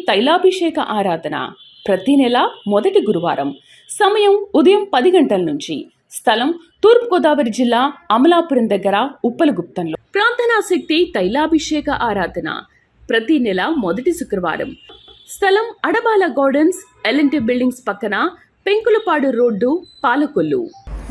తైలాభిషేక ఆరాధన ప్రతి నెల మొదటి గురువారం. సమయం ఉదయం 10 గంటల నుంచి. స్థలం తూర్పుగోదావరి జిల్లా అమలాపురం దగ్గర ఉప్పలగుప్తంలో. ప్రార్థనా శక్తి తైలాభిషేక ఆరాధన ప్రతి నెల మొదటి శుక్రవారం. స్థలం అడబాల గార్డెన్స్, ఎల్ఎన్టీ బిల్డింగ్స్ పక్కన, పెంకులపాడు రోడ్డు, పాలకొల్లు.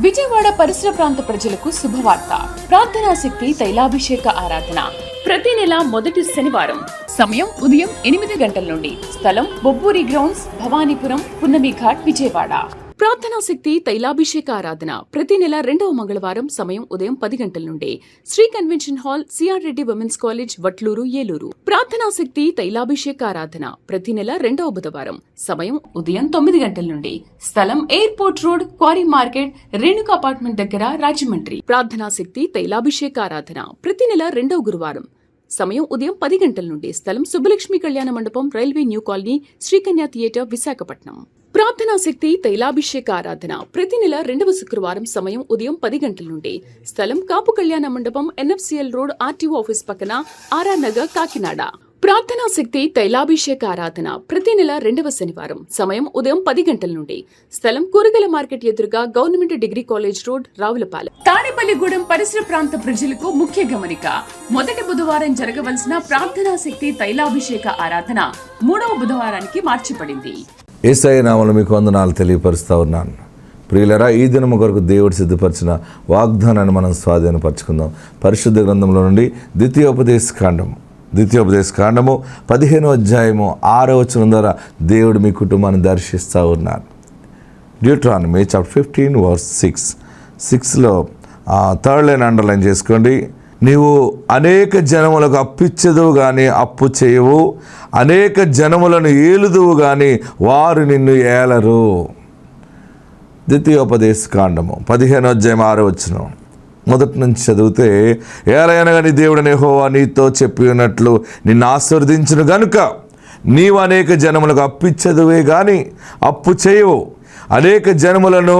విజయవాడ పరిసర ప్రాంత ప్రజలకు శుభవార్త. ప్రార్థనా శక్తి తైలాభిషేక ఆరాధన ప్రతి నెల మొదటి శనివారం. సమయం ఉదయం 8 గంటల నుండి. స్థలం బొబ్బూరి గ్రౌండ్స్, భవానీపురం, పున్నమి ఘాట్, విజయవాడ. ప్రార్థనా శక్తి తైలాభిషేక ఆరాధన ప్రతి నెల 2వ మంగళవారం. సమయం ఉదయం 10 గంటల నుండి. Shri convention hall, CR Reddy women's college, Vatluru, Eluru. ప్రార్థనా శక్తి తైలాభిషేక ఆరాధన ప్రతి నెల 2వ బుధవారం. సమయం ఉదయం 9 గంటల నుండి. స్థలం airport road, quarry market, Renuka apartment దగ్గర, రాజమండ్రి. ప్రార్థనా శక్తి తైలాభిషేక ఆరాధన ప్రతి నెల 2వ గురువారం. సమయం ఉదయం 10 గంటల నుండి. స్థలం సుబ్బలక్ష్మి కళ్యాణ మండపం, railway new colony, Srikanya theatre, Visakhapatnam. ప్రార్థనా శక్తి తైలాభిషేక ఆరాధన ప్రతి నెల 2వ శుక్రవారం. సమయం ఉదయం 10 గంటల నుండి. స్థలం కాపు కళ్యాణ మండపం, ఎన్ఎఫ్సిఎల్ రోడ్, ఆర్టీఓ ఆఫీస్ పక్కన, ఆర్ఆర్ నగర్, కాకినాడ. ప్రార్థనా శక్తి తైలాభిషేక ఆరాధన ప్రతి నెల 2వ శనివారం. సమయం ఉదయం 10 గంటల నుండి. స్థలం కూరగాయల మార్కెట్ ఎదురుగా, government degree college road, Ravulapalem. Tadepalligudem పరిసర ప్రాంత ప్రజలకు ముఖ్య గమనిక. మొదటి బుధవారం జరగవలసిన ప్రార్థనా శక్తి తైలాభిషేక ఆరాధన 3వ బుధవారానికి మార్చబడింది. యేసయ్య నామములో మీకు వందనాలు తెలియపరుస్తూ ఉన్నాను. ప్రియులరా, ఈ దినము కొరకు దేవుడు సిద్ధపరిచిన వాగ్దానాన్ని మనం స్వాధీనపరచుకుందాం. పరిశుద్ధ గ్రంథంలో నుండి ద్వితీయోపదేశ కాండము 15వ అధ్యాయము 6వ వచనం ద్వారా దేవుడు మీ కుటుంబాన్ని దర్శిస్తూ ఉన్నారు. డ్యూట్రానమీ చాప్టర్ 15 వర్స్ 6లో థర్డ్ లైన్ అండర్లైన్ చేసుకోండి. నీవు అనేక జనములకు అప్పిచ్చదువు కానీ అప్పు చేయవు, అనేక జనములను ఏలుదువు కానీ వారు నిన్ను ఏలరు. ద్వితీయోపదేశ కాండము 15వ అధ్యాయం 6వ వచనం మొదటి నుంచి చదివితే, ఏలయనగా నీ దేవుడనే యెహోవా నీతో చెప్పి ఉన్నట్లు నిన్ను ఆశీర్వదించును గనుక నీవు అనేక జనములకు అప్పిచ్చదువే కానీ అప్పు చేయవు, అనేక జనములను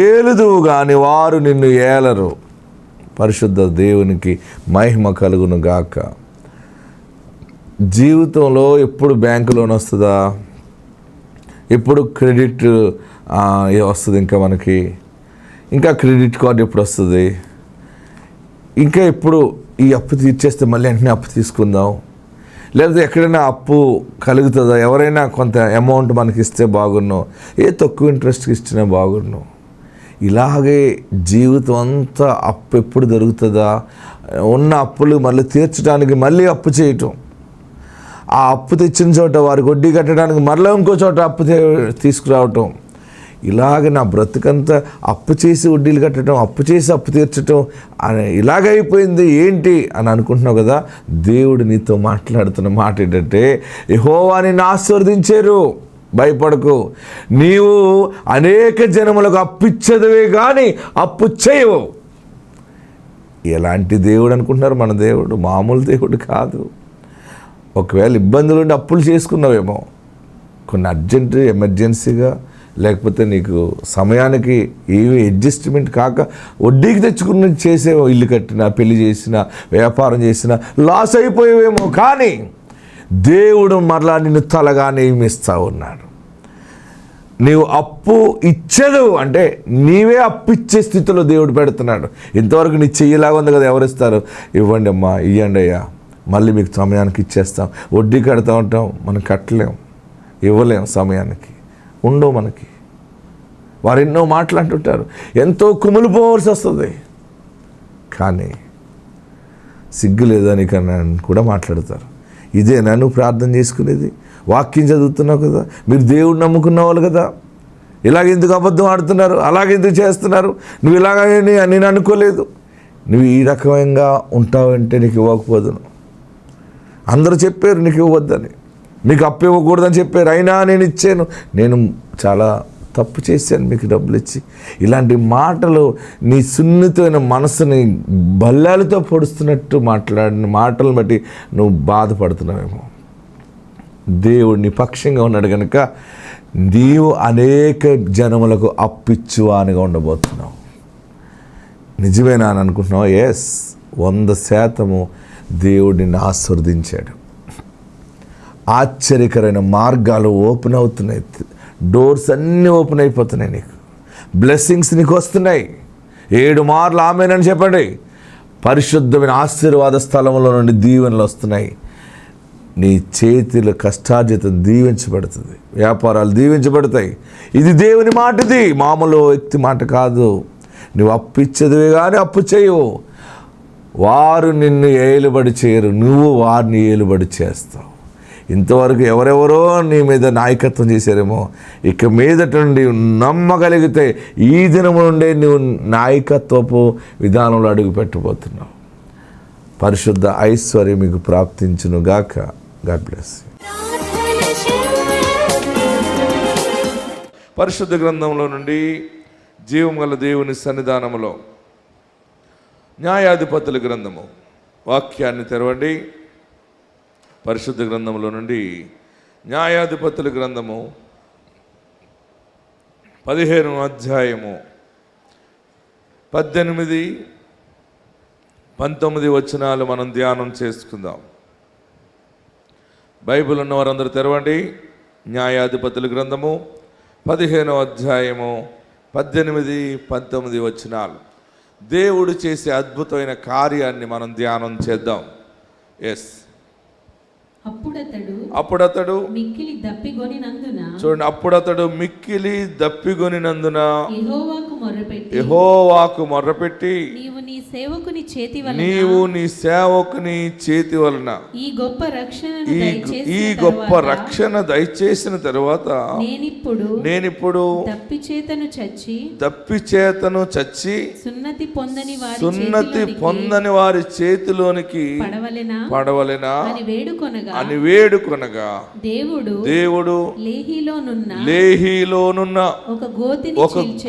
ఏలుదువు కానీ వారు నిన్ను ఏలరు. పరిశుద్ధ దేవునికి మహిమ కలుగును గాక. జీవితంలో ఎప్పుడు బ్యాంకు లోన్ వస్తుందా, ఎప్పుడు క్రెడిట్ వస్తుంది, ఇంకా క్రెడిట్ కార్డు ఎప్పుడు వస్తుంది, ఇంకా ఎప్పుడు ఈ అప్పు తీర్చేస్తే మళ్ళీ వెంటనే అప్పు తీసుకుందాం, లేకపోతే ఎక్కడైనా అప్పు కలుగుతుందా, ఎవరైనా కొంత అమౌంట్ మనకి ఇస్తే బాగున్నాం, తక్కువ ఇంట్రెస్ట్కి ఇచ్చినా బాగున్నాం. ఇలాగే జీవితం అంతా అప్పు ఎప్పుడు దొరుకుతుందా, ఉన్న అప్పులు మళ్ళీ తీర్చడానికి మళ్ళీ అప్పు చేయటం, ఆ అప్పు తెచ్చిన చోట వారికి వడ్డీ కట్టడానికి మళ్ళీ ఇంకో చోట అప్పు తీసుకురావటం. ఇలాగ నా బ్రతుకంతా అప్పు చేసి వడ్డీలు కట్టడం, అప్పు చేసి అప్పు తీర్చటం అని ఇలాగైపోయింది ఏంటి అని అనుకుంటున్నావు కదా. దేవుడు నీతో మాట్లాడుతున్న మాట ఏంటంటే, యెహోవా నిన్ను ఆశీర్వదించారు, భయపడకు, నీవు అనేక జనములకు అప్పిచ్చదవే కానీ అప్పు చేయవు. ఎలాంటి దేవుడు అనుకుంటున్నారు? మన దేవుడు మామూలు దేవుడు కాదు. ఒకవేళ ఇబ్బందులుండి అప్పులు చేసుకున్నావేమో, కొన్ని అర్జెంట్ ఎమర్జెన్సీగా, లేకపోతే నీకు సమయానికి ఏమి అడ్జస్ట్మెంట్ కాక వడ్డీకి తెచ్చుకుని చేసేవో, ఇల్లు కట్టినా, పెళ్లి చేసినా, వ్యాపారం చేసినా లాస్ అయిపోయేవేమో. కానీ దేవుడు మరలా నిన్ను తలగా నియమిస్తూ ఉన్నాడు. నీవు అప్పు ఇచ్చేదు అంటే నీవే అప్పు ఇచ్చే స్థితిలో దేవుడు పెడుతున్నాడు. ఇంతవరకు నీ చెయ్యిలాగా ఉంది కదా, ఎవరిస్తారు? ఇవ్వండి అమ్మా, ఇవ్వండి అయ్యా, మళ్ళీ మీకు సమయానికి ఇచ్చేస్తాం. వడ్డీ కడతా ఉంటాం, మనం కట్టలేం, ఇవ్వలేం, సమయానికి ఉండవు మనకి. వారు ఎన్నో మాట్లాడుతుంటారు, ఎంతో కుమిలిపోవాల్సి వస్తుంది. కానీ సిగ్గు లేదా నీకన్నా కూడా మాట్లాడతారు. ఇదేనా నువ్వు ప్రార్థన చేసుకునేది? వాక్యం చదువుతున్నావు కదా, మీరు దేవుడు నమ్ముకున్న వాళ్ళు కదా, ఇలాగెందుకు అబద్ధం ఆడుతున్నారు, అలాగెందుకు చేస్తున్నారు, నువ్వు ఇలాగని నేను అనుకోలేదు, నువ్వు ఈ రకంగా ఉంటావంటే నీకు ఇవ్వకపోదును. అందరూ చెప్పారు నీకు ఇవ్వద్దని, మీకు అప్పు ఇవ్వకూడదని చెప్పారు, అయినా నేను ఇచ్చాను, నేను చాలా తప్పు చేశాను మీకు డబ్బులు ఇచ్చి. ఇలాంటి మాటలు నీ సున్నితమైన మనసుని బల్లాలతో పొడుస్తున్నట్టు మాట్లాడిన మాటలను బట్టి నువ్వు బాధపడుతున్నావేమో. దేవుడు నీ పక్షంగా ఉన్నాడు కనుక నీవు అనేక జనములకు అప్పిచ్చువానిగా ఉండబోతున్నావు. నిజమేనా అని అనుకుంటున్నావు? 100% దేవుడు నిన్ను ఆశీర్వదించాడు. ఆశ్చర్యకరమైన మార్గాలు ఓపెన్ అవుతున్నాయి. డోర్స్ అన్నీ ఓపెన్ అయిపోతున్నాయి. నీకు బ్లెస్సింగ్స్ నీకు వస్తున్నాయి. 7 మార్లు ఆమేనని చెప్పండి. పరిశుద్ధమైన ఆశీర్వాద స్థలంలో నుండి దీవెనలు వస్తున్నాయి. నీ చేతిలో కష్టార్జితం దీవించబడుతుంది. వ్యాపారాలు దీవించబడతాయి. ఇది దేవుని మాట. ఇది మామూలు వ్యక్తి మాట కాదు. నువ్వు అప్పు ఇచ్చేదివే కానీ అప్పు చేయవు. వారు నిన్ను ఏలుబడి చేయరు, నువ్వు వారిని ఏలుబడి చేస్తావు. ఇంతవరకు ఎవరెవరో నీ మీద నాయకత్వం చేశారేమో, ఇక మీదట నుండి నమ్మగలిగితే ఈ దినం నుండే నువ్వు నాయకత్వపు విధానంలో అడుగు పెట్టబోతున్నావు. పరిశుద్ధ ఐశ్వర్యం మీకు ప్రాప్తించును గాక. God bless you. పరిశుద్ధ గ్రంథంలో నుండి జీవం గల దేవుని సన్నిధానములో న్యాయాధిపతుల గ్రంథము వాక్యాన్ని తెరవండి. పరిశుద్ధ గ్రంథంలో నుండి న్యాయాధిపతుల గ్రంథము 15వ అధ్యాయము 18, 19 వచనాలు మనం ధ్యానం చేసుకుందాం. బైబిల్ ఉన్న వారందరూ తెరవండి. న్యాయాధిపతుల గ్రంథము 15వ అధ్యాయము 18, 19 వచనాలు. దేవుడు చేసే అద్భుతమైన కార్యాన్ని మనం ధ్యానం చేద్దాం. ఎస్. అప్పుడతడు మిక్కిలి దప్పిగొనినందున, చూడండి, అప్పుడతడు మిక్కిలి దప్పిగొనినందున యెహోవాకు మొర్రపెట్టి, నీవు నీ సేవకుని చేతి వలన ఈ గొప్ప రక్షణ దయచేసిన తరువాత నేనిప్పుడు దప్పిచేతను చచ్చి సున్నతి పొందని వారి చేతిలోనికి పడవలెనా అని వేడుకొనగా దేవుడు లేహీలోనున్న ఒక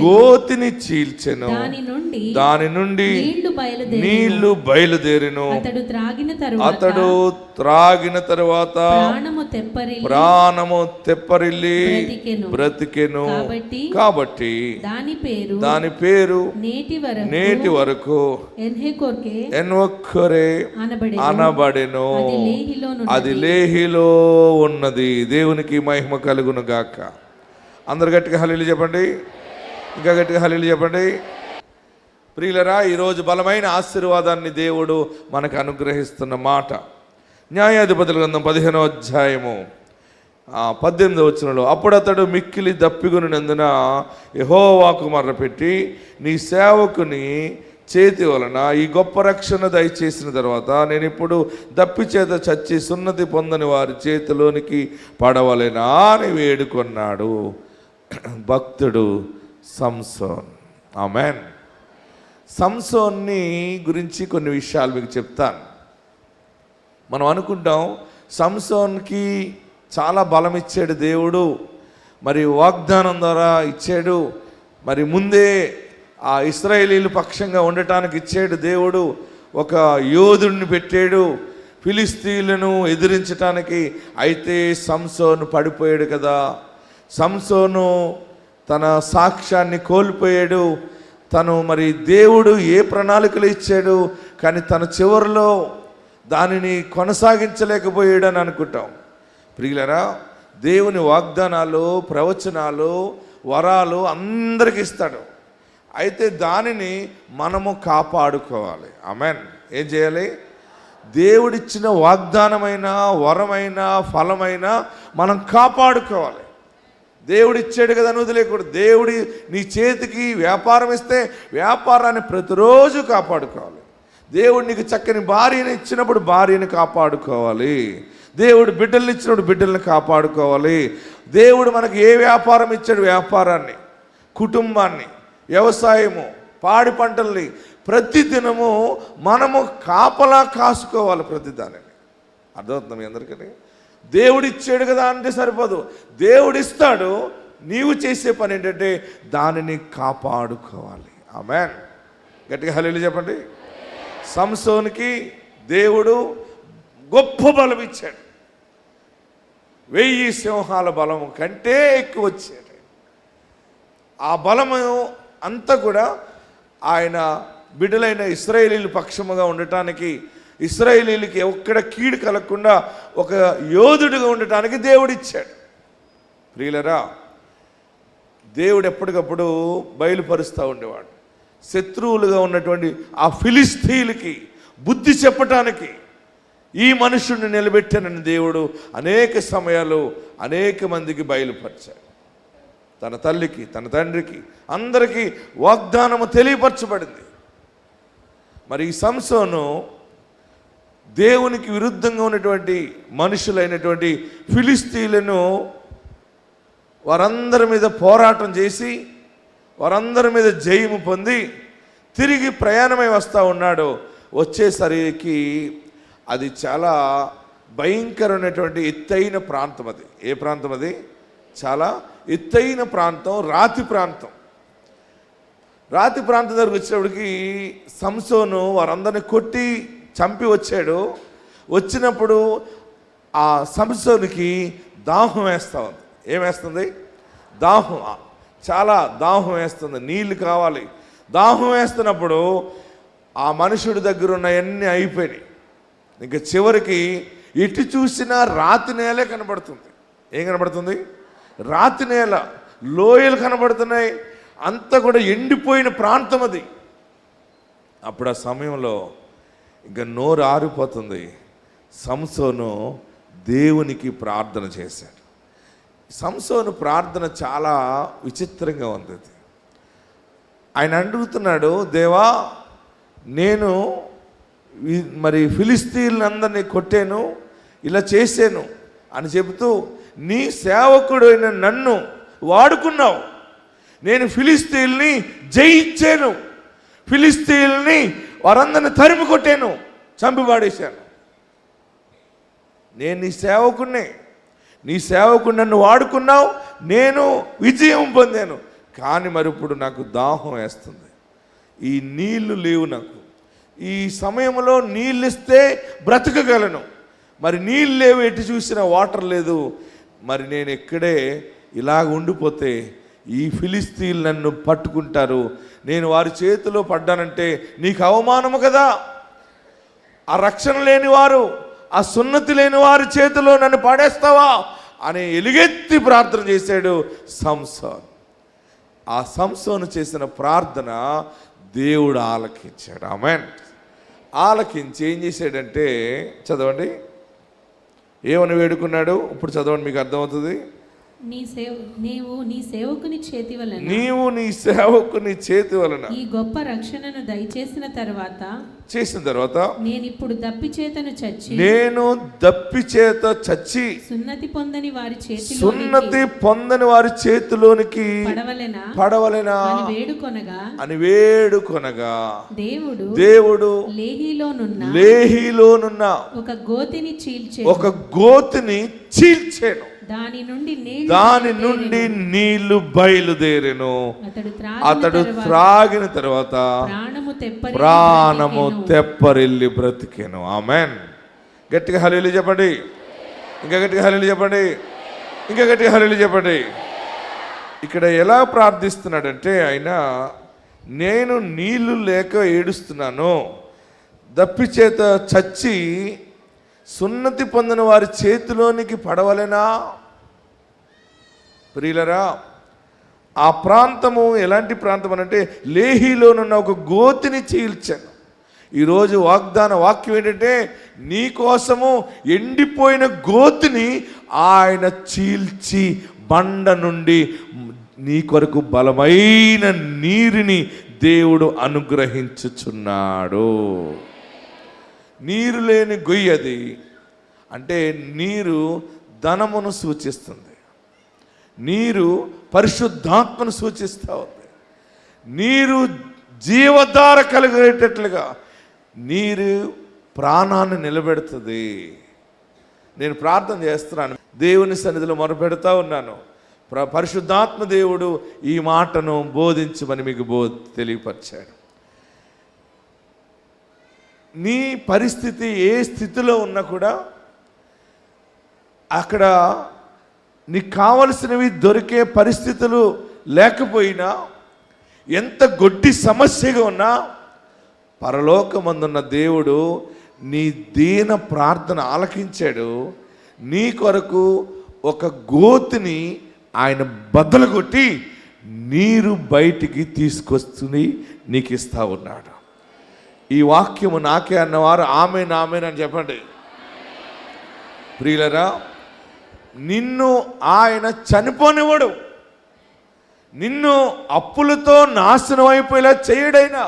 గోతిని చీల్చెను. దాని నుండి నీళ్లు బయలుదేరెను. అతడు త్రాగిన తరువాత ప్రాణము తెప్పరిల్లి బ్రతికెను. కాబట్టి దాని పేరు నేటి వరకు ఎన్వొక్కరే అనబడెను. అది లేహిలో ఉన్నది. దేవునికి మహిమ కలుగును గాక. అందరు గట్టిగా హల్లెలూయా చెప్పండి. ఇంకా గట్టిగా హల్లెలూయా చెప్పండి. ప్రియులరా, ఈరోజు బలమైన ఆశీర్వాదాన్ని దేవుడు మనకు అనుగ్రహిస్తున్న మాట. న్యాయాధిపతుల గ్రంథం 15వ అధ్యాయము 18వ వచనంలో, అప్పుడతడు మిక్కిలి దప్పిగొనినందున యెహోవాకు మొర్రపెట్టి నీ సేవకుని చేతి వలన ఈ గొప్ప రక్షణ దయచేసిన తర్వాత నేను ఇప్పుడు దప్పిచేత చచ్చి సున్నతి పొందని వారి చేతిలోనికి పడవలెనా అని వేడుకొన్నాడు భక్తుడు సంసోన్. ఆమేన్. సంసోన్ని గురించి కొన్ని విషయాలు మీకు చెప్తాను. మనం అనుకుంటాం సంసోన్కి చాలా బలం ఇచ్చాడు దేవుడు, మరి వాగ్దానం ద్వారా ఇచ్చాడు, మరి ముందే ఆ ఇశ్రాయేలీలు పక్షంగా ఉండటానికి ఇచ్చాడు దేవుడు, ఒక యోధుడిని పెట్టాడు ఫిలిస్తీన్లను ఎదిరించటానికి. అయితే సంసోను పడిపోయాడు కదా. సంసోను తన సాక్ష్యాన్ని కోల్పోయాడు. తను మరి దేవుడు ఏ ప్రణాళికలు ఇచ్చాడు, కానీ తన చివరిలో దానిని కొనసాగించలేకపోయాడని అనుకుంటాం. ప్రియులరా, దేవుని వాగ్దానాలు, ప్రవచనాలు, వరాలు అందరికి ఇస్తాడు. అయితే దానిని మనము కాపాడుకోవాలి. ఆమేన్. ఏం చేయాలి? దేవుడిచ్చిన వాగ్దానమైన, వరమైన, ఫలమైన మనం కాపాడుకోవాలి. దేవుడిచ్చాడు కదా అని వదిలేకూడదు. దేవుడి నీ చేతికి వ్యాపారం ఇస్తే వ్యాపారాన్ని ప్రతిరోజు కాపాడుకోవాలి. దేవుడు నీకు చక్కని భార్యను ఇచ్చినప్పుడు భార్యను కాపాడుకోవాలి. దేవుడు బిడ్డల్ని ఇచ్చినప్పుడు బిడ్డల్ని కాపాడుకోవాలి. దేవుడు మనకి ఏ వ్యాపారం ఇచ్చాడు, వ్యాపారాన్ని, కుటుంబాన్ని, వ్యవసాయము, పాడి పంటల్ని ప్రతి దినము మనము కాపలా కాసుకోవాలి. ప్రతి దానిని అర్థమవుతుంది మీ అందరికీ. దేవుడిచ్చాడు కదా అంటే సరిపోదు. దేవుడిస్తాడు, నీవు చేసే పని ఏంటంటే దానిని కాపాడుకోవాలి. ఆమేన్. గట్టిగా హల్లెలూయా చెప్పండి. సంసోన్కి దేవుడు గొప్ప బలం ఇచ్చాడు. 1000 సింహాల బలము కంటే ఎక్కువ వచ్చాడు. ఆ బలము అంతా కూడా ఆయన బిడ్డలైన ఇశ్రాయేలీల పక్షముగా ఉండటానికి, ఇశ్రాయేలీయులకి ఎక్కడ కీడు కలగకుండా ఒక యోధుడిగా ఉండటానికి దేవుడిచ్చాడు. ప్రియులరా, దేవుడు ఎప్పటికప్పుడు బయలుపరుస్తూ ఉండేవాడు. శత్రువులుగా ఉన్నటువంటి ఆ ఫిలిస్తీయులకి బుద్ధి చెప్పటానికి ఈ మనుషుడిని నిలబెట్టానని దేవుడు అనేక సమయాలు అనేక మందికి బయలుపరిచాడు. తన తల్లికి, తన తండ్రికి, అందరికీ వాగ్దానము తెలియపరచబడింది. మరి ఈ సంసోను దేవునికి విరుద్ధంగా ఉన్నటువంటి మనుషులైనటువంటి ఫిలిస్తీయులను వారందరి మీద పోరాటం చేసి వారందరి మీద జయము పొంది తిరిగి ప్రయాణమై వస్తూ ఉన్నాడు. వచ్చేసరికి అది చాలా భయంకరమైనటువంటి ఎత్తైన ప్రాంతం. అది ఏ ప్రాంతం? అది చాలా ఎత్తైన ప్రాంతం, రాతి ప్రాంతం. రాతి ప్రాంతం దగ్గరకు వచ్చేటప్పటికి సంసోను వారందరిని కొట్టి చంపి వచ్చాడు. వచ్చినప్పుడు ఆ సంసోనికి దాహం వేస్తూ ఉంది. ఏం వేస్తుంది? దాహం, చాలా దాహం వేస్తుంది, నీళ్ళు కావాలి. దాహం వేస్తున్నప్పుడు ఆ మనుషుడి దగ్గర ఉన్నవన్నీ అయిపోయినాయి. ఇంకా చివరికి ఎటు చూసినా రాతి నేలే కనబడుతుంది. ఏం కనబడుతుంది? రాతి నేల, లోయలు కనబడుతున్నాయి. అంతా కూడా ఎండిపోయిన ప్రాంతం అది. అప్పుడు ఆ సమయంలో ఇంకా నోరు ఆరిపోతుంది. సంసోను దేవునికి ప్రార్థన చేశాడు. సంసోను ప్రార్థన చాలా విచిత్రంగా ఉంది. ఆయన అడుగుతున్నాడు, దేవా, నేను మరి ఫిలిస్తీన్లందరినీ కొట్టాను, ఇలా చేశాను అని చెబుతూ నీ సేవకుడైన నన్ను వాడుకున్నావు. నేను ఫిలిస్తీన్ని జయించాను, ఫిలిస్తీన్ని వారందరిని తరిమి కొట్టాను, చంపిపాడేశాను. నేను నీ సేవకుడిని, నీ సేవకుడు నన్ను వాడుకున్నావు, నేను విజయం పొందాను. కానీ మరి ఇప్పుడు నాకు దాహం వేస్తుంది, ఈ నీళ్లు లేవు నాకు. ఈ సమయంలో నీళ్ళు ఇస్తే బ్రతకగలను, మరి నీళ్ళు లేవు, ఎటు చూసినా వాటర్ లేదు. మరి నేను ఇక్కడే ఇలాగ ఉండిపోతే ఈ ఫిలిస్తీన్లు నన్ను పట్టుకుంటారు, నేను వారి చేతిలో పడ్డానంటే నీకు అవమానము కదా. ఆ రక్షణ లేని వారు, ఆ సున్నతి లేని వారి చేతిలో నన్ను పడేస్తావా అని ఎలుగెత్తి ప్రార్థన చేశాడు సంసోను. ఆ సంసోను చేసిన ప్రార్థన దేవుడు ఆలకించాడు. ఆమేన్. ఆలకించి ఏం చేశాడంటే, చదవండి, ఏమని వేడుకున్నాడు? ఇప్పుడు చదవండి, మీకు అర్థమవుతుంది. నీవు నీ సేవకుని చేతి వలన, నీవు నీ సేవకుని చేతి వలన ఈ గొప్ప రక్షణను దయచేసిన తర్వాత, చేసిన తర్వాత నేను ఇప్పుడు దప్పి చేతను చచ్చి, నేను దప్పి చేత చచ్చి సున్నతి పొందని వారి సున్నతి పొందని వారి చేతిలోనికి పడవలెనా అని వేడుకొనగా దేవుడు లేహీలోనున్న ఒక గోతిని చీల్చాను. దాని నుండి నీళ్లు బయలుదేరెను. అతడు త్రాగిన తర్వాత ప్రాణము తెప్పరిల్లి బ్రతికెను. ఆమెన్. గట్టిగా హల్లెలూయా చెప్పండి. ఇంకా గట్టిగా హల్లెలూయా చెప్పండి. ఇంకా గట్టిగా హల్లెలూయా చెప్పండి. ఇక్కడ ఎలా ప్రార్థిస్తున్నాడంటే, ఆయన నేను నీళ్లు లేక ఏడుస్తున్నాను, దప్పి చేత చచ్చి సున్నతి పొందిన వారి చేతిలోనికి పడవలెనా? ప్రియులరా, ఆ ప్రాంతము ఎలాంటి ప్రాంతం అనంటే లేహీలోనున్న ఒక గోతిని చీల్చాను. ఈరోజు వాగ్దాన వాక్యం ఏంటంటే, నీ కోసము ఎండిపోయిన గోతిని ఆయన చీల్చి బండ నుండి నీ కొరకు బలమైన నీరుని దేవుడు అనుగ్రహించుచున్నాడు. నీరు లేని గొయ్యది అంటే నీరు ధనమును సూచిస్తుంది, నీరు పరిశుద్ధాత్మను సూచిస్తూ ఉంది, నీరు జీవధార కలిగేటట్లుగా నీరు ప్రాణాన్ని నిలబెడుతుంది. నేను ప్రార్థన చేస్తున్నాను, దేవుని సన్నిధిలో మొరపెడతా ఉన్నాను. పరిశుద్ధాత్మ దేవుడు ఈ మాటను బోధించమని మీకు తెలియపరిచాడు. నీ పరిస్థితి ఏ స్థితిలో ఉన్నా కూడా అక్కడ నీకు కావలసినవి దొరికే పరిస్థితులు లేకపోయినా, ఎంత గొడ్డి సమస్యగా ఉన్నా, పరలోకమందున్న దేవుడు నీ దీన ప్రార్థన ఆలకించాడు. నీ కొరకు ఒక గోతిని ఆయన బద్దలు కొట్టి నీరు బయటికి తీసుకొస్తుంది నీకు ఇస్తా ఉన్నాడు. ఈ వాక్యము నాకే అన్నవారు ఆమెన్ ఆమెన్ అని చెప్పండి. ప్రియులరా, నిన్ను ఆయన చనిపోనివాడు. నిన్ను అప్పులతో నాశనం అయిపోయేలా చేయడైనా.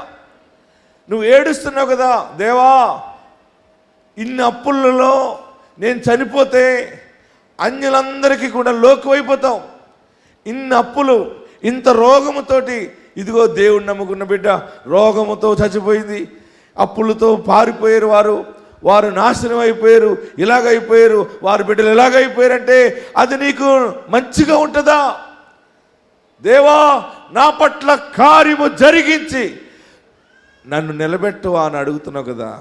నువ్వు ఏడుస్తున్నావు కదా, దేవా ఇన్ని అప్పులలో నేను చనిపోతే అన్యులందరికీ కూడా లోకువైపోతాం. ఇన్ని అప్పులు, ఇంత రోగముతోటి, ఇదిగో దేవుడు నమ్ముకున్న బిడ్డ రోగముతో చచ్చిపోయింది. అప్పులతో పారిపోయారు, వారు నాశనం అయిపోయారు, ఇలాగైపోయారు, వారి బిడ్డలు ఎలాగైపోయారంటే అది నీకు మంచిగా ఉంటుందా? దేవా నా పట్ల కార్యము జరిగించి నన్ను నిలబెట్టువా అని అడుగుతున్నావు కదా.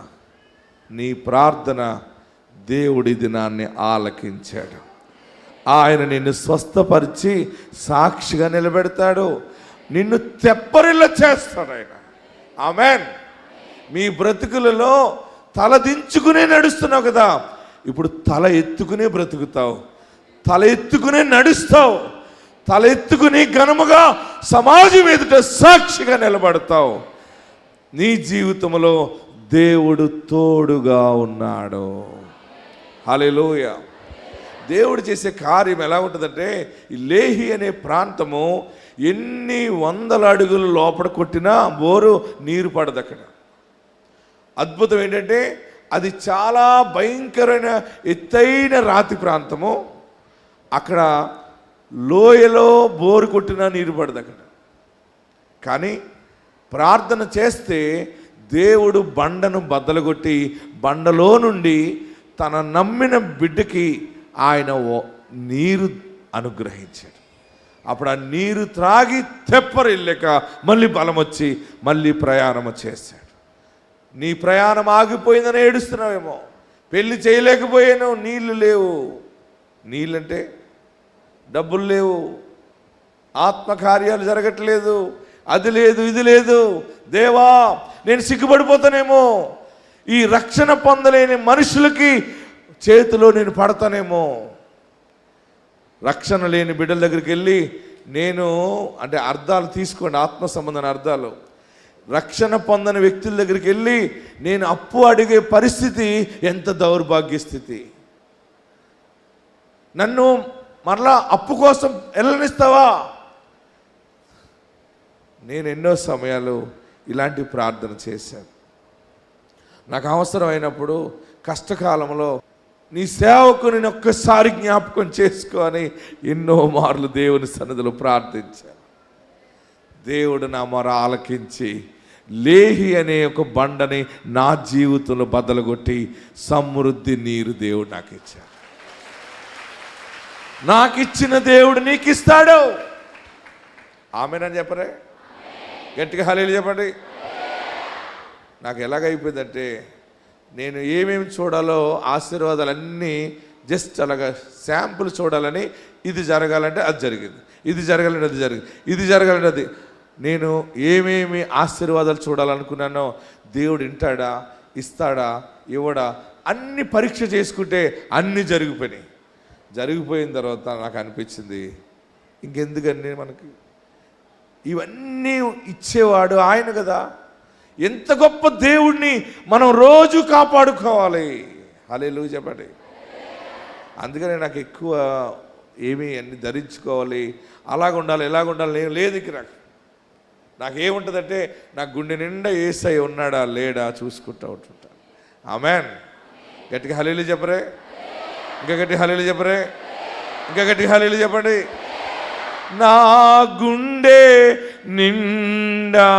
నీ ప్రార్థన దేవుడి దినాన్ని ఆలకించాడు. ఆయన నిన్ను స్వస్థపరిచి సాక్షిగా నిలబెడతాడు. నిన్ను తెప్పరిల్ల చేస్తాడు ఆయన. ఆమెన్. మీ బ్రతుకులలో తల దించుకునే నడుస్తున్నావు కదా, ఇప్పుడు తల ఎత్తుకునే బ్రతుకుతావు, తల ఎత్తుకునే నడుస్తావు, తల ఎత్తుకుని ఘనముగా సమాజం ఎదుట సాక్షిగా నిలబడతావు. నీ జీవితంలో దేవుడు తోడుగా ఉన్నాడు. హల్లెలూయా. దేవుడు చేసే కార్యం ఎలా ఉంటుందంటే, ఈ లేహి అనే ప్రాంతము ఎన్ని వందల అడుగులు లోపల కొట్టినా బోరు నీరు పడదు అక్కడ. అద్భుతం ఏంటంటే అది చాలా భయంకరమైన ఎత్తైన రాతి ప్రాంతము. అక్కడ లోయలో బోరు కొట్టినా నీరు పడదు అక్కడ. కానీ ప్రార్థన చేస్తే దేవుడు బండను బద్దలుగొట్టి బండలో నుండి తన నమ్మిన బిడ్డకి ఆయన నీరు అనుగ్రహించాడు. అప్పుడు ఆ నీరు త్రాగి తెప్పరిల్లక మళ్ళీ బలం వచ్చి మళ్ళీ ప్రయాణం చేశాడు. నీ ప్రయాణం ఆగిపోయిందని ఏడుస్తున్నావేమో, పెళ్లి చేయలేకపోయాను, నీళ్లు లేవు. నీళ్ళంటే డబ్బులు లేవు, ఆత్మకార్యాలు జరగట్లేదు, అది లేదు ఇది లేదు. దేవా నేను సిగ్గుపడిపోతానేమో, ఈ రక్షణ పొందలేని మనుషులకి చేతిలో నేను పడతానేమో. రక్షణ లేని బిడ్డల దగ్గరికి వెళ్ళి నేను అంటే అర్థాలు తీసుకోండి, ఆత్మ సంబంధమైన అర్థాలు. రక్షణ పొందని వ్యక్తుల దగ్గరికి వెళ్ళి నేను అప్పు అడిగే పరిస్థితి ఎంత దౌర్భాగ్య స్థితి. నన్ను మరలా అప్పు కోసం వెళ్ళనిస్తావా? నేను ఎన్నో సమయాలు ఇలాంటి ప్రార్థన చేశాను. నాకు అవసరమైనప్పుడు కష్టకాలంలో నీ సేవకుని ఒక్కసారి జ్ఞాపకం చేసుకొని ఎన్నో మార్లు దేవుని సన్నిధిలో ప్రార్థించాను. దేవుడు నా మొర ఆలకించి లేహి అనే ఒక బండని నా జీవితంలో బద్దలుగొట్టి సమృద్ధి నీరు దేవుడు నాకు ఇచ్చాడు. నాకు ఇచ్చిన దేవుడు నీకు ఇస్తాడు. ఆమేనని చెప్పరే, గట్టిగా హల్లెలూయా చెప్పండి. నాకు ఎలాగైపోయిందంటే నేను ఏమేమి చూడాలో ఆశీర్వాదాలన్నీ జస్ట్ అలాగా శాంపుల్ చూడాలని, ఇది జరగాలంటే అది జరిగింది, ఇది జరగాలంటే అది జరిగింది, ఇది జరగాలంటే అది. నేను ఏమేమి ఆశీర్వాదాలు చూడాలనుకున్నానో దేవుడు వింటాడా, ఇస్తాడా, ఇవ్వడా అన్ని పరీక్ష చేసుకుంటే అన్నీ జరిగిపోయినాయి. జరిగిపోయిన తర్వాత నాకు అనిపించింది ఇంకెందుకన్నీ మనకి ఇవన్నీ ఇచ్చేవాడు ఆయన కదా. ఎంత గొప్ప దేవుడిని మనం రోజు కాపాడుకోవాలి. హల్లెలూయా చెప్పండి. అందుకనే నాకు ఎక్కువ ఏమీ అన్ని ధరించుకోవాలి, అలాగ ఉండాలి ఇలాగ ఉండాలి లేదు. ఇక నాకేముంటుందంటే నా గుండె నిండా యేసయ్య ఉన్నాడా లేడా చూసుకుంటూ ఉంటుంటాను. ఆమేన్. గట్టిగా హల్లెలూయా చెప్పరే, ఇంకా గట్టి హల్లెలూయా చెప్పరే, ఇంకా గట్టి హల్లెలూయా చెప్పండి. నా గుండె నిండా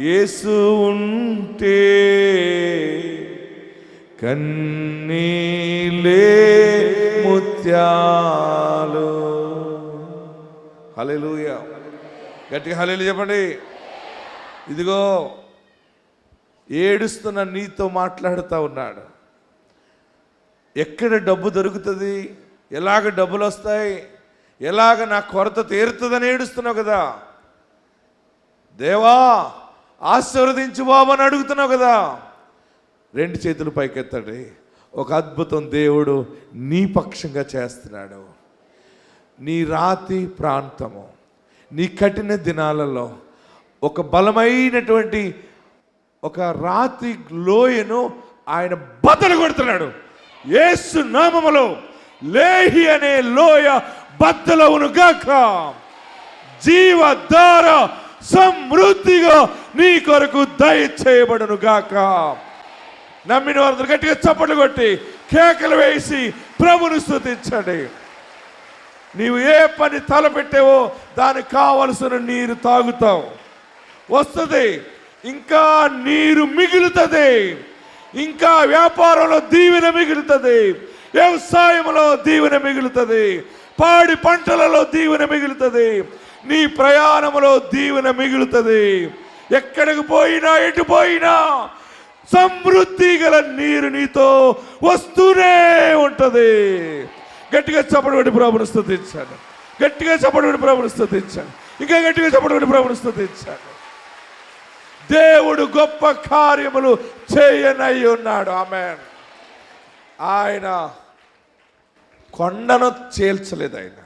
యేసు ఉంటే కన్నీలే ముత్యాలు. హల్లెలూయా. గట్టిగా హల్లెలూయా చెప్పండి. ఇదిగో ఏడుస్తున్న నీతో మాట్లాడుతూ ఉన్నాడు. ఎక్కడ డబ్బు దొరుకుతుంది, ఎలాగ డబ్బులు వస్తాయి, ఎలాగ నా కొరత తీరుతుందని ఏడుస్తున్నావు కదా. దేవా ఆశీర్వదించు బాబు అని అడుగుతున్నావు కదా. రెండు చేతులు పైకెత్తండి. ఒక అద్భుతం దేవుడు నీ పక్షంగా చేస్తున్నాడు. నీ రాతి ప్రాంతము, నీ కఠిన దినాలలో ఒక బలమైనటువంటి ఒక రాతి లోయను ఆయన బద్దలు కొడుతున్నాడు. యేసు నామములో లేహి అనే లోయ బద్దలవును గాక. జీవధార సమృద్ధిగా నీ కొరకు దయచేయబడును గాక. నమ్మిన వారందరూ గట్టిగా చప్పట్లు కొట్టి కేకలు వేసి ప్రభుని స్తుతించండి. నీవు ఏ పని తలపెట్టావో దానికి కావలసిన నీరు తాగుతావు, వస్తుంది. ఇంకా నీరు మిగులుతుంది, ఇంకా వ్యాపారంలో దీవెన మిగులుతుంది, వ్యవసాయంలో దీవెన మిగులుతుంది, పాడి పంటలలో దీవెన మిగులుతుంది, నీ ప్రయాణంలో దీవెన మిగులుతుంది. ఎక్కడికి పోయినా ఎటు పోయినా సమృద్ధి గల నీరు నీతో వస్తూనే ఉంటది. గట్టిగా చప్పటి కొట్టి ప్రభుని స్తుతించాను. గట్టిగా చప్పటి కొట్టి ప్రభుని స్తుతించాను. ఇంకా గట్టిగా చప్పటి కొట్టి ప్రభుని స్తుతించాను. దేవుడు గొప్ప కార్యములు చేయనై ఉన్నాడు. ఆమేన్. ఆయన కొండను చీల్చలేదు. ఆయన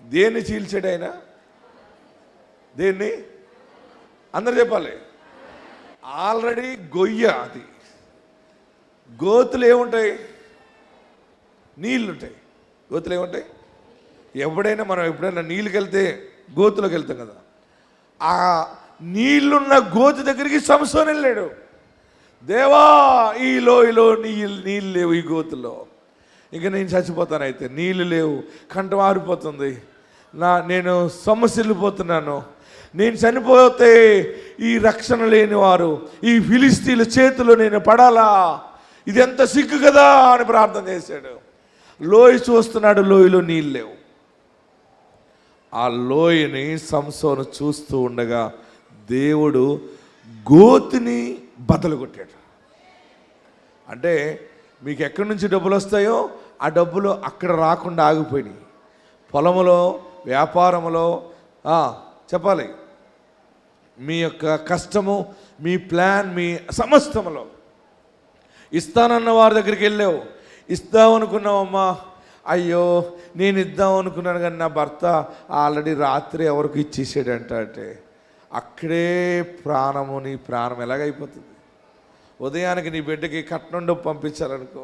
దేన్ని చీల్చాడు? ఆయన దేన్ని? అందరు చెప్పాలి. ఆల్రెడీ గొయ్య, అది గోతులు ఏముంటాయి? నీళ్ళుంటాయి. గోతులు ఏముంటాయి? మనం ఎప్పుడైనా నీళ్ళకి వెళ్తే గోతులోకి వెళ్తాం కదా, ఆ నీళ్ళున్న గోతు దగ్గరికి సంసోను వెళ్ళాడు. దేవా, ఈ లోయలో నీళ్ళు లేవు, ఈ గోతులో ఇంకా నేను చచ్చిపోతాను, అయితే నీళ్ళు లేవు, కంఠం ఆరిపోతుంది, నేను సొమ్మసిల్లిపోతున్నాను, నేను చనిపోతే ఈ రక్షణ లేని వారు ఈ ఫిలిస్తీన్ల చేతిలో నేను పడాలా, ఇది ఎంత సిగ్గు కదా అని ప్రార్థన చేశాడు. లోయ చూస్తున్నాడు, లోయలో నీళ్ళు లేవు. ఆ లోయని సంసోను చూస్తూ ఉండగా దేవుడు గోతిని బద్దలు కొట్టాడు. అంటే మీకు ఎక్కడి నుంచి డబ్బులు వస్తాయో ఆ డబ్బులు అక్కడ రాకుండా ఆగిపోయినాయి. పొలములో, వ్యాపారములో, చెప్పాలి, మీ యొక్క కష్టము, మీ ప్లాన్, మీ సమస్తములో ఇస్తానన్న వారి దగ్గరికి వెళ్ళావు, ఇస్తామనుకున్నావమ్మా, అయ్యో నేను ఇద్దాం అనుకున్నాను కానీ నా భర్త ఆల్రెడీ రాత్రి ఎవరికి ఇచ్చేసాడంట అంటే అక్కడే నీ ప్రాణం ఎలాగైపోతుంది. ఉదయానికి నీ బిడ్డకి కట్నం డబ్బు పంపించాలనుకో,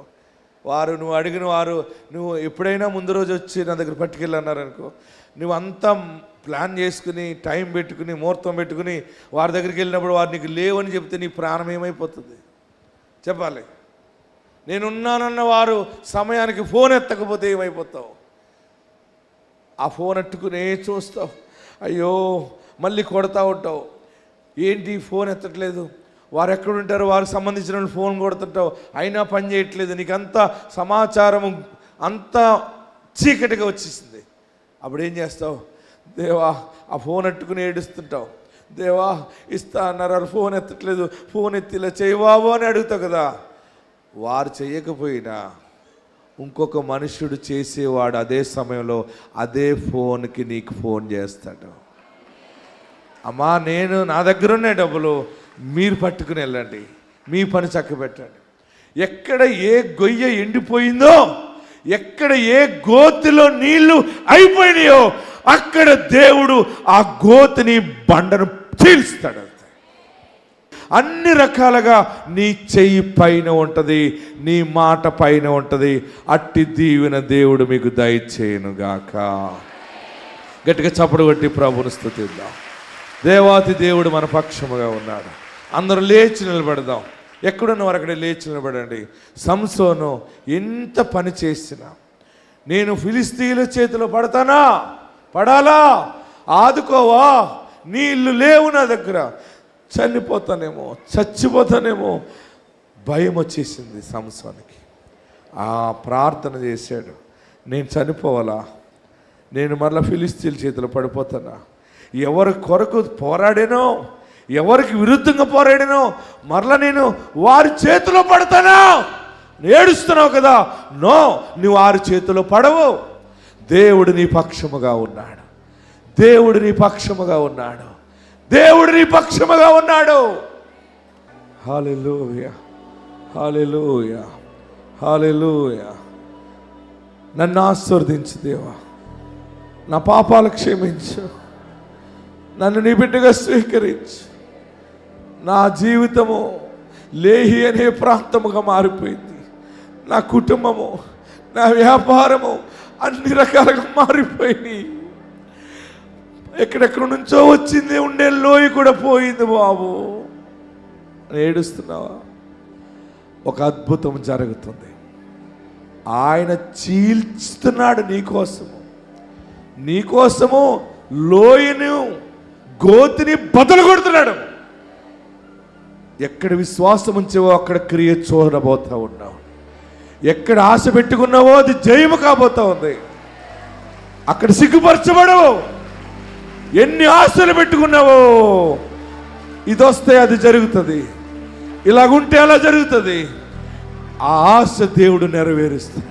నువ్వు అడిగిన వారు నువ్వు ఎప్పుడైనా ముందు రోజు వచ్చి నా దగ్గర పట్టుకెళ్ళన్నారనుకో, నువ్వు అంతా ప్లాన్ చేసుకుని టైం పెట్టుకుని ముహూర్తం పెట్టుకుని వారి దగ్గరికి వెళ్ళినప్పుడు వారు నీకు లేవని చెప్తే నీ ప్రాణం ఏమైపోతుంది చెప్పాలి. నేనున్నానన్న వారు సమయానికి ఫోన్ ఎత్తకపోతే ఏమైపోతావు? ఆ ఫోన్ ఎట్టుకునే చూస్తావు, అయ్యో మళ్ళీ కొడతా ఉంటావు, ఏంటి ఫోన్ ఎత్తట్లేదు, వారు ఎక్కడుంటారో వారికి సంబంధించిన ఫోన్ కొడుతుంటావు, అయినా పని చేయట్లేదు, నీకు అంతా సమాచారము అంతా చీకటిగా వచ్చేసింది. అప్పుడు ఏం చేస్తావు? దేవా, ఆ ఫోన్ ఎట్టుకుని ఏడుస్తుంటావు, దేవా ఇస్తా అన్నారు, ఫోన్ ఎత్తట్లేదు, ఫోన్ ఎత్తిలా చేయబాబు అని అడుగుతావు కదా. వారు చేయకపోయినా ఇంకొక మనుషుడు చేసేవాడు అదే సమయంలో అదే ఫోన్కి నీకు ఫోన్ చేస్తాడు. అమ్మా, నా దగ్గర ఉన్న డబ్బులు మీరు పట్టుకుని వెళ్ళండి, మీ పని చక్కబెట్టండి. ఎక్కడ ఏ గొయ్య ఎండిపోయిందో, ఎక్కడ ఏ గోతిలో నీళ్లు అయిపోయినాయో అక్కడ దేవుడు ఆ గోతిని బండను చీల్స్తాడు. అన్ని రకాలుగా నీ చెయ్యి పైన ఉంటుంది, నీ మాట పైన ఉంటుంది. అట్టి దీవెన దేవుడు మీకు దయచేయునుగాక. గట్టిగా చప్పుడు కొట్టి ప్రభుని స్తుతిద్దాం. దేవాతి దేవుడు మన పక్షముగా ఉన్నాడు. అందరూ లేచి నిలబడదాం. ఎక్కడున్న వారు అక్కడ లేచి నిలబడండి. సంసోను ఎంత పని చేసినా, నేను ఫిలిస్తీన్ల చేతిలో పడాలా, ఆదుకోవా, నీళ్లు లేవు నా దగ్గర, చచ్చిపోతానేమో భయం వచ్చేసింది సంసోనుకి. ఆ ప్రార్థన చేశాడు, నేను చనిపోవాలా, నేను మరలా ఫిలిస్తీన్ల చేతిలో పడిపోతానా, ఎవరి కొరకు పోరాడానో, ఎవరికి విరుద్ధంగా పోరాడానో మరలా నేను వారి చేతిలో పడతానా? ఏడుస్తున్నావు కదా, నో, నువ్వు వారి చేతిలో పడవు. దేవుడు నీ పక్షముగా ఉన్నాడు, దేవుడు నీ పక్షముగా ఉన్నాడు, దేవుడు నీ పక్షముగా ఉన్నాడు. హల్లెలూయా. హల్లెలూయా, హల్లెలూయా. నన్ను ఆశీర్వదించు దేవా, నా పాపాలు క్షమించు, నన్ను నీ బిడ్డగా స్వీకరించు. నా జీవితము లేహి అనే ప్రాంతముగా మారిపోయింది. నా కుటుంబము, నా వ్యాపారము అన్ని రకాలుగా మారిపోయినాయి. ఎక్కడెక్కడ నుంచో వచ్చింది ఉండే లోయ కూడా పోయింది బాబు. ఏడుస్తున్నావా? ఒక అద్భుతం జరుగుతుంది. ఆయన చీల్చుతున్నాడు నీకోసము లోయను, గోతిని బదులు కొడుతున్నాడు. ఎక్కడ విశ్వాసం ఉంచావో అక్కడ క్రియ చూడబోతా ఉన్నావు. ఎక్కడ ఆశ పెట్టుకున్నావో అది జయము కాబోతా ఉంది. అక్కడ సిగ్గుపరచబడవు. ఎన్ని ఆశలు పెట్టుకున్నావో ఇది వస్తే అది జరుగుతుంది, ఇలాగుంటే అలా జరుగుతుంది. ఆ ఆశ దేవుడు నెరవేరుస్తాడు.